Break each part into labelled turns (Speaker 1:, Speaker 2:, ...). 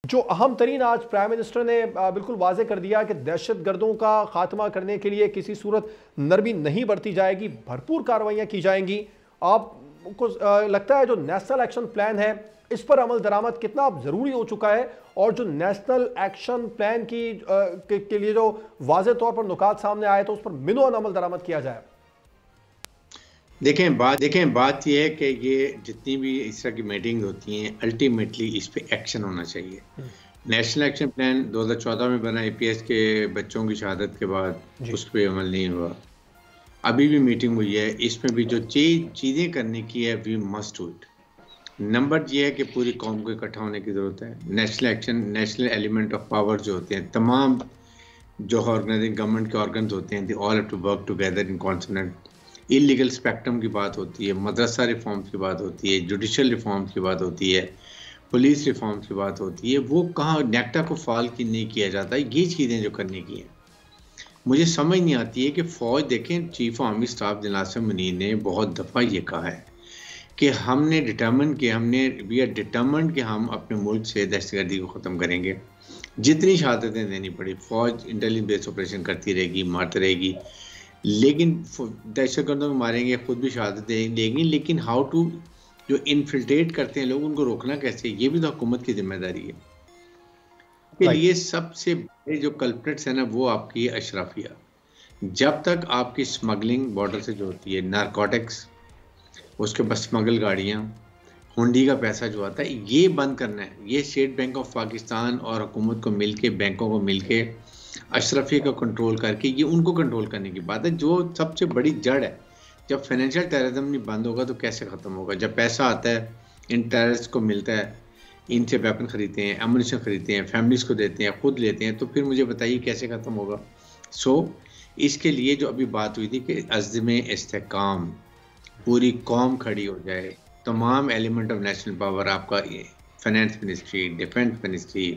Speaker 1: جو اہم ترین آج پرائم منسٹر نے بالکل واضح کر دیا کہ دہشت گردوں کا خاتمہ کرنے کے لیے کسی صورت نرمی نہیں برتی جائے گی، بھرپور کارروائیاں کی جائیں گی۔ آپ کو لگتا ہے جو نیشنل ایکشن پلان ہے اس پر عمل درآمد کتنا ضروری ہو چکا ہے، اور جو نیشنل ایکشن پلان کے لیے جو واضح طور پر نکات سامنے آئے تو اس پر منوان عمل درآمد کیا جائے؟
Speaker 2: دیکھیں بات یہ ہے کہ یہ جتنی بھی اس طرح کی میٹنگ ہوتی ہیں الٹیمیٹلی اس پہ ایکشن ہونا چاہیے۔ نیشنل ایکشن پلان 2014 میں بنا APS کے بچوں کی شہادت کے بعد اس پہ عمل نہیں ہوا، ابھی بھی میٹنگ ہوئی ہے، اس میں بھی جو چیزیں کرنے کی ہے we must do it. Number یہ ہے کہ پوری قوم کو اکٹھا ہونے کی ضرورت ہے۔ National action, national element of power جو ہوتے ہیں، تمام جو آرگنائزنگ گورنمنٹ کے آرگنز ہوتے ہیں، they all have to work together in consonant۔ Illegal spectrum کی بات ہوتی ہے، مدرسہ ریفارمز کی بات ہوتی ہے، جوڈیشل ریفارمز کی بات ہوتی ہے، پولیس ریفارمز کی بات ہوتی ہے، وہ کہاں نیکٹا کو فعال کی نہیں کیا جاتا۔ یہ چیزیں جو کرنے کی ہیں مجھے سمجھ نہیں آتی ہے کہ فوج، دیکھیں chief army staff general Asim Munir نے بہت دفعہ یہ کہا ہے کہ ہم نے وی آر ڈٹرمنڈ کہ ہم اپنے ملک سے دہشت گردی کو ختم کریں گے۔ جتنی شہادتیں دینی پڑی، فوج انٹیلیجنس بیس آپریشن کرتی رہے گی، مارتے رہے گی، لیکن دہشت گردوں کو ماریں گے، خود بھی شہادت دیں گے، لیکن ہاؤ ٹو جو انفلٹریٹ کرتے ہیں لوگ، ان کو روکنا کیسے، یہ بھی تو حکومت کی ذمہ داری ہے۔ کے لیے سب سے بڑے جو کلپریٹس ہیں نا وہ آپ کی اشرافیہ۔ جب تک آپ کی سمگلنگ بارڈر سے جو ہوتی ہے، نارکوٹکس، اس کے بعد سمگل گاڑیاں، ہنڈی کا پیسہ جو آتا ہے، یہ بند کرنا ہے۔ یہ اسٹیٹ بینک آف پاکستان اور حکومت کو مل کے، بینکوں کو مل کے، اشرفیہ کو کنٹرول کر کے، یہ ان کو کنٹرول کرنے کی بات ہے، جو سب سے بڑی جڑ ہے۔ جب فائنینشیل ٹیررزم نہیں بند ہوگا تو کیسے ختم ہوگا؟ جب پیسہ آتا ہے ان ٹیررسٹ کو ملتا ہے، ان سے ویپن خریدتے ہیں، ایمونیشن خریدتے ہیں، فیملیز کو دیتے ہیں، خود لیتے ہیں، تو پھر مجھے بتائیے کیسے ختم ہوگا؟ اس کے لیے جو ابھی بات ہوئی تھی کہ عزم استحکام، پوری قوم کھڑی ہو جائے، تمام ایلیمنٹ آف نیشنل پاور، آپ کا finance ministry, defence ministry,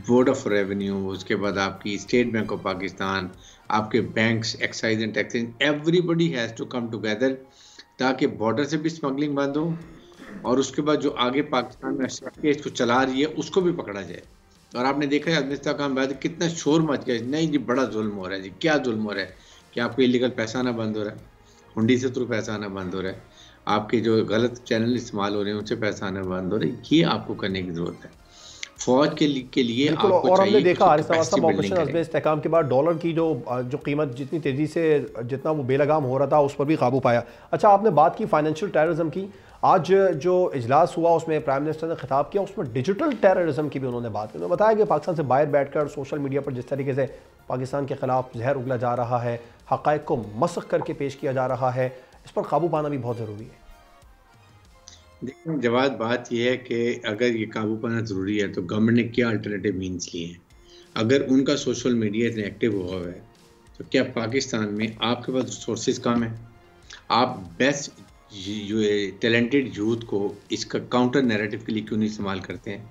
Speaker 2: board of revenue, اس کے بعد آپ کی اسٹیٹ بینک آف پاکستان، آپ کے banks, excise and taxes, everybody has to come together, تاکہ بارڈر سے بھی اسمگلنگ بند ہو، اور اس کے بعد جو آگے پاکستان میں اس کو چلا رہی ہے اس کو بھی پکڑا جائے۔ اور آپ نے دیکھا ہے افغانستان بعد کتنا شور مچ گیا، نہیں جی بڑا ظلم ہو رہا ہے، جی کیا ظلم ہو رہا ہے کہ آپ کو اللیگل پیسہ آنا بند ہو رہا ہے، ہنڈی سے تھرو پیسہ آنا بند ہو رہا ہے، آپ کے جو غلط چینل استعمال ہو رہے ہیں ان سے پیسہ آنا بند ہو رہا ہے۔ یہ آپ کو کرنے کی ضرورت ہے فوج کے لیے، آپ کو
Speaker 1: اور ہم نے
Speaker 2: چاہیے
Speaker 1: دیکھا آپریشن عزم استحکام کے بعد ڈالر کی جو قیمت جتنی تیزی سے جتنا وہ بے لگام ہو رہا تھا اس پر بھی قابو پایا۔ اچھا، آپ نے بات کی فائنینشیل ٹیررزم کی، آج جو اجلاس ہوا اس میں پرائم منسٹر نے خطاب کیا، اس میں ڈیجیٹل ٹیررزم کی بھی انہوں نے بات کی۔ انہوں نے بتایا کہ پاکستان سے باہر بیٹھ کر سوشل میڈیا پر جس طریقے سے پاکستان کے خلاف زہر اگلا جا رہا ہے، حقائق کو مسخ کر کے پیش کیا جا رہا ہے، اس پر قابو پانا بھی بہت ضروری ہے۔
Speaker 2: دیکھیں جواد، بات یہ ہے کہ اگر یہ قابو پانا ضروری ہے تو گورنمنٹ نے کیا الٹرنیٹیو مینس لیے ہیں؟ اگر ان کا سوشل میڈیا اتنا ایکٹیو ہوا ہوا ہے تو کیا پاکستان میں آپ کے پاس ریسورسز کم ہیں؟ آپ بیسٹ ٹیلنٹڈ یوتھ کو اس کا کاؤنٹر نیریٹو کے لیے کیوں نہیں استعمال کرتے ہیں؟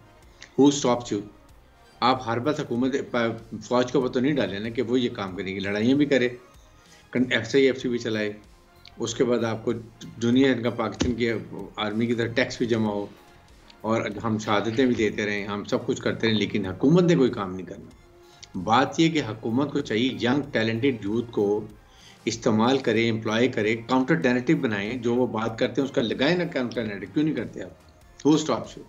Speaker 2: ہو اسٹاپس یو؟ آپ ہر بات حکومت فوج کو پتہ نہیں ڈالے نا کہ وہ یہ کام کریں گی، لڑائیاں بھی کرے، FCI بھی چلائے، اس کے بعد آپ کو دنیا کا پاکستان کی آرمی کی طرح ٹیکس بھی جمع ہو، اور ہم شہادتیں بھی دیتے رہیں، ہم سب کچھ کرتے رہیں، لیکن حکومت نے کوئی کام نہیں کرنا۔ بات یہ کہ حکومت کو چاہیے ینگ ٹیلنٹڈ یوتھ کو استعمال کرے، امپلائی کرے، کاؤنٹر نیریٹو بنائیں، جو وہ بات کرتے ہیں اس کا لگائیں نا کاؤنٹر نیریٹو۔ کیوں نہیں کرتے آپ؟ ہو اسٹاپس یو؟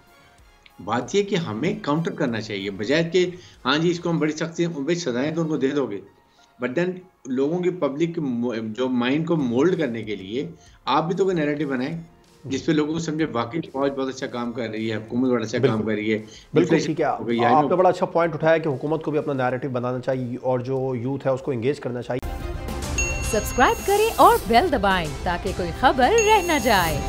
Speaker 2: بات یہ کہ ہمیں کاؤنٹر کرنا چاہیے، بجائے کہ ہاں جی اس کو ہم بڑی سختی بھائی سزائیں تو ان کو دے دو گے، بٹ دین لوگوں کی پبلک جو مائنڈ کو مولڈ کرنے کے لیے آپ بھی تو کوئی نیریٹو بنائیں جس پہ لوگوں کو سمجھے واقعی فوج بہت اچھا کام کر رہی ہے، حکومت بہت اچھا کام کر رہی ہے۔
Speaker 1: بالکل ٹھیک ہے، آپ نے بڑا اچھا پوائنٹ اٹھایا کہ حکومت کو بھی اپنا نیریٹو بنانا چاہیے اور جو یوتھ ہے اس کو انگیج کرنا چاہیے۔
Speaker 3: سبسکرائب کریں اور بیل دبائیں تاکہ کوئی خبر رہ نہ جائے۔